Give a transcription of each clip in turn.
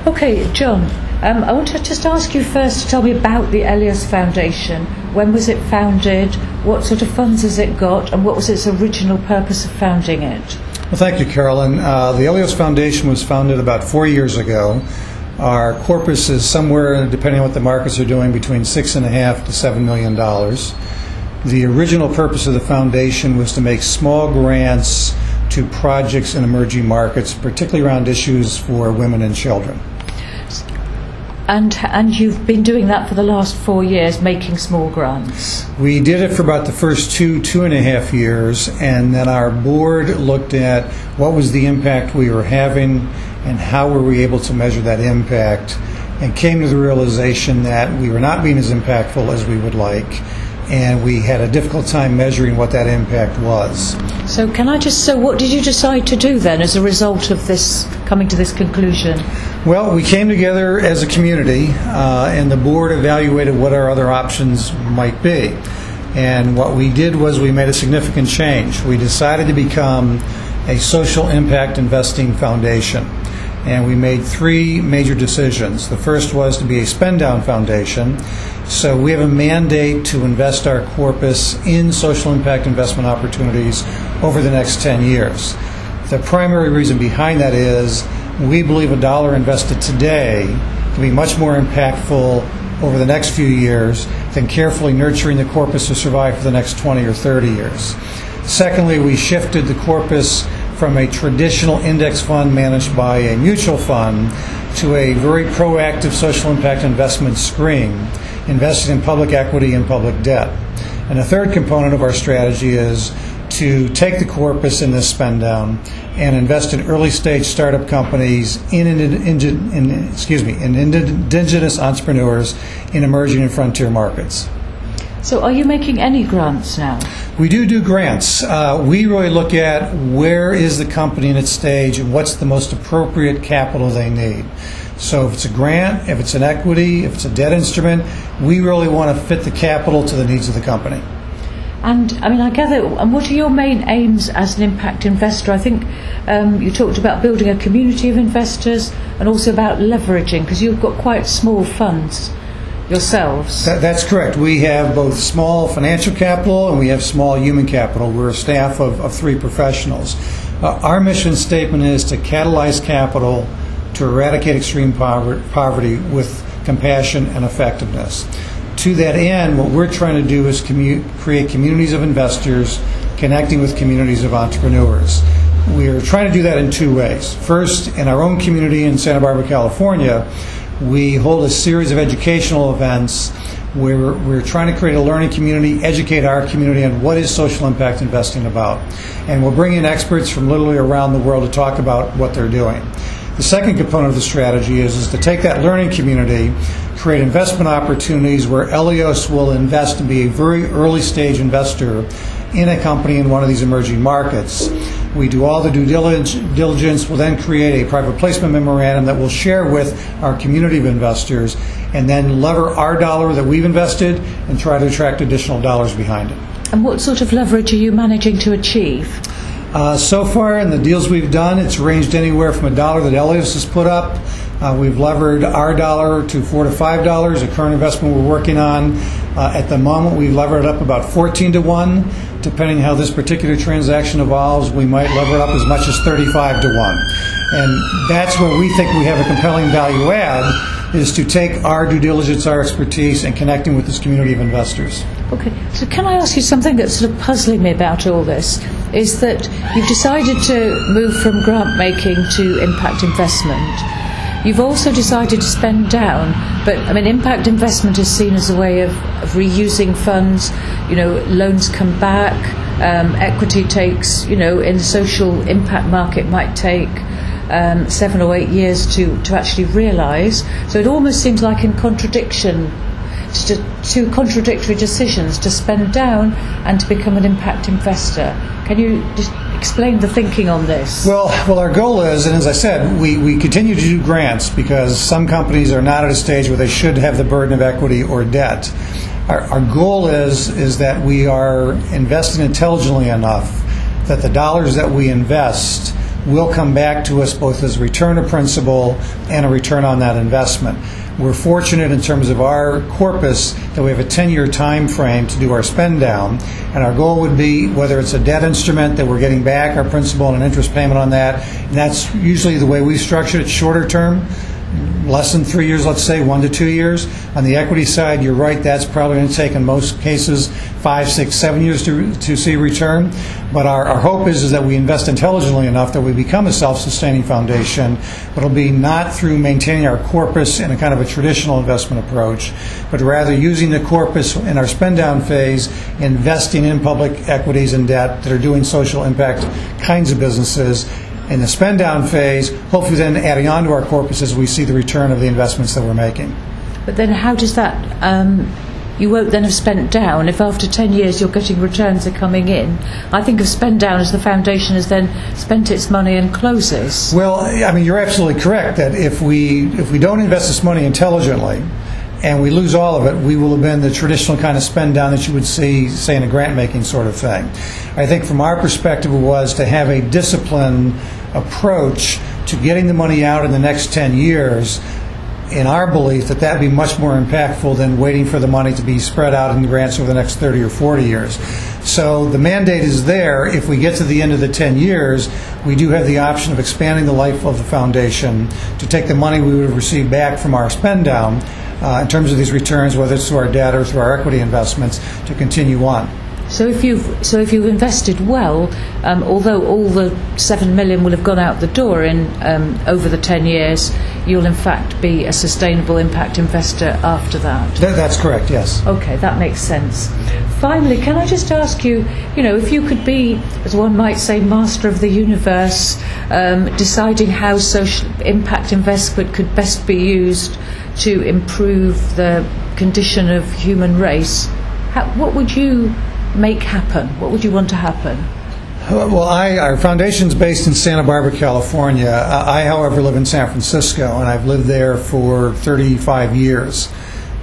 Okay, John, I want to just ask you first to tell me about the Eleos Foundation. When was it founded? What sort of funds has it got? And what was its original purpose of founding it? Well, thank you, Carolyn. The Eleos Foundation was founded about 4 years ago. Our corpus is somewhere, depending on what the markets are doing, between $6.5 to $7 million. The original purpose of the foundation was to make small grants to projects in emerging markets, particularly around issues for women and children. And you've been doing that for the last 4 years, making small grants? We did it for about the first 2.5 years, and then our board looked at what was the impact we were having and how were we able to measure that impact, and came to the realization that we were not being as impactful as we would like, and we had a difficult time measuring what that impact was. So what did you decide to do then as a result of this, coming to this conclusion? Well, we came together as a community, and the board evaluated what our other options might be. And what we did was we made a significant change. We decided to become a social impact investing foundation. And we made 3 major decisions. The first was to be a spend-down foundation. So we have a mandate to invest our corpus in social impact investment opportunities over the next 10 years. The primary reason behind that is we believe a dollar invested today can be much more impactful over the next few years than carefully nurturing the corpus to survive for the next 20 or 30 years. Secondly, we shifted the corpus from a traditional index fund managed by a mutual fund to a very proactive social impact investment stream invested in public equity and public debt. And the third component of our strategy is to take the corpus in this spend down and invest in early stage startup companies in indigenous entrepreneurs in emerging and frontier markets. So are you making any grants now? We do grants. We really look at where is the company in its stage and what's the most appropriate capital they need. So if it's a grant, if it's an equity, if it's a debt instrument, we really want to fit the capital to the needs of the company. And I gather, and what are your main aims as an impact investor? I think you talked about building a community of investors and also about leveraging, because you've got quite small funds yourselves. That's correct. We have both small financial capital and we have small human capital. We're a staff of 3 professionals. Our mission statement is to catalyze capital to eradicate extreme poverty with compassion and effectiveness. To that end, what we're trying to do is create communities of investors connecting with communities of entrepreneurs. We're trying to do that in 2 ways. First, in our own community in Santa Barbara, California, we hold a series of educational events where we're trying to create a learning community, educate our community on what is social impact investing about. And we'll bring in experts from literally around the world to talk about what they're doing. The second component of the strategy is to take that learning community, create investment opportunities where Eleos will invest and be a very early stage investor in a company in one of these emerging markets. We do all the due diligence. We'll then create a private placement memorandum that we'll share with our community of investors and then lever our dollar that we've invested and try to attract additional dollars behind it. And what sort of leverage are you managing to achieve? So far in the deals we've done, it's ranged anywhere from $1 that Eleos has put up. We've levered our dollar to $4 to $5. A current investment we're working on, at the moment, we've levered it up about 14 to 1. Depending how this particular transaction evolves, we might lever it up as much as 35 to 1. And that's where we think we have a compelling value add, is to take our due diligence, our expertise, and connecting with this community of investors. Okay, so can I ask you something that's sort of puzzling me about all this, is that you've decided to move from grant making to impact investment. You've also decided to spend down, but impact investment is seen as a way of reusing funds. Loans come back, equity takes, in the social impact market might take 7 or 8 years to actually realise. So it almost seems like in contradiction, two contradictory decisions, to spend down and to become an impact investor. Can you just explain the thinking on this? Well, our goal is, and as I said, we continue to do grants because some companies are not at a stage where they should have the burden of equity or debt. Our goal is that we are investing intelligently enough that the dollars that we invest will come back to us both as a return of principal and a return on that investment. We're fortunate in terms of our corpus that we have a 10-year time frame to do our spend down, and our goal would be, whether it's a debt instrument that we're getting back our principal and an interest payment on that, and that's usually the way we've structured it, shorter term, less than 3 years, let's say 1 to 2 years. On the equity side, you're right, that's probably going to take in most cases 5, 6, 7 years to see a return. But our hope is that we invest intelligently enough that we become a self-sustaining foundation, but it'll be not through maintaining our corpus in a kind of a traditional investment approach, but rather using the corpus in our spend down phase, investing in public equities and debt that are doing social impact kinds of businesses. In the spend down phase, hopefully then adding on to our corpus as we see the return of the investments that we're making. But then how does that, you won't then have spent down if after 10 years you're getting returns that are coming in. I think of spend down as the foundation has then spent its money and closes. Well, I mean, you're absolutely correct that if we don't invest this money intelligently, and we lose all of it, we will have been the traditional kind of spend down that you would see, say, in a grant-making sort of thing. I think from our perspective it was to have a disciplined approach to getting the money out in the next 10 years, in our belief that would be much more impactful than waiting for the money to be spread out in grants over the next 30 or 40 years. So the mandate is there. If we get to the end of the 10 years, we do have the option of expanding the life of the foundation to take the money we would have received back from our spend down in terms of these returns, whether it's through our debt or through our equity investments, to continue on. So if you've invested well, although all the $7 million will have gone out the door in over the 10 years, you'll in fact be a sustainable impact investor after that. That's correct, yes. Okay, that makes sense. Finally, can I just ask you, if you could be, as one might say, master of the universe, deciding how social impact investment could best be used to improve the condition of human race, what would you make happen? What would you want to happen? Well, our foundation's based in Santa Barbara, California. I, however, live in San Francisco, and I've lived there for 35 years.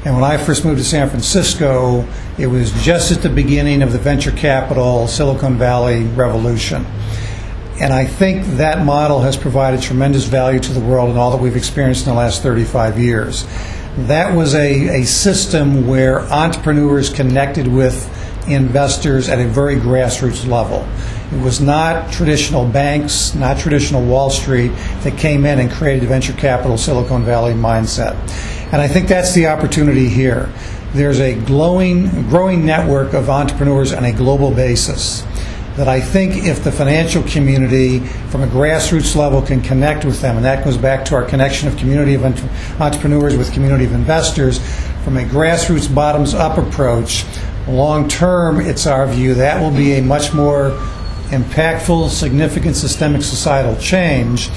And when I first moved to San Francisco, it was just at the beginning of the venture capital Silicon Valley revolution. And I think that model has provided tremendous value to the world and all that we've experienced in the last 35 years. That was a system where entrepreneurs connected with investors at a very grassroots level. It was not traditional banks, not traditional Wall Street that came in and created a venture capital Silicon Valley mindset. And I think that's the opportunity here. There's a growing network of entrepreneurs on a global basis that I think if the financial community from a grassroots level can connect with them, and that goes back to our connection of community of entrepreneurs with community of investors, from a grassroots bottoms-up approach, long term, it's our view that will be a much more impactful, significant systemic societal change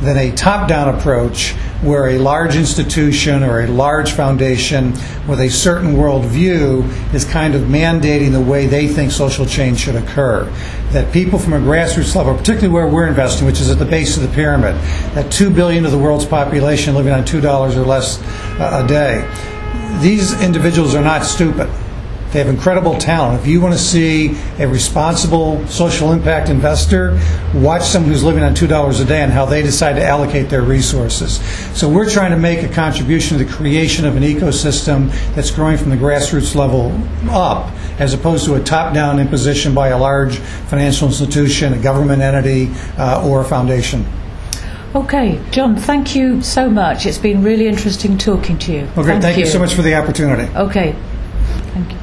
than a top-down approach where a large institution or a large foundation with a certain worldview is kind of mandating the way they think social change should occur. That people from a grassroots level, particularly where we're investing, which is at the base of the pyramid, that 2 billion of the world's population living on $2 or less a day, these individuals are not stupid. They have incredible talent. If you want to see a responsible social impact investor, watch someone who's living on $2 a day and how they decide to allocate their resources. So we're trying to make a contribution to the creation of an ecosystem that's growing from the grassroots level up, as opposed to a top-down imposition by a large financial institution, a government entity, or a foundation. Okay, John, thank you so much. It's been really interesting talking to you. Okay, thank you so much for the opportunity. Okay, thank you.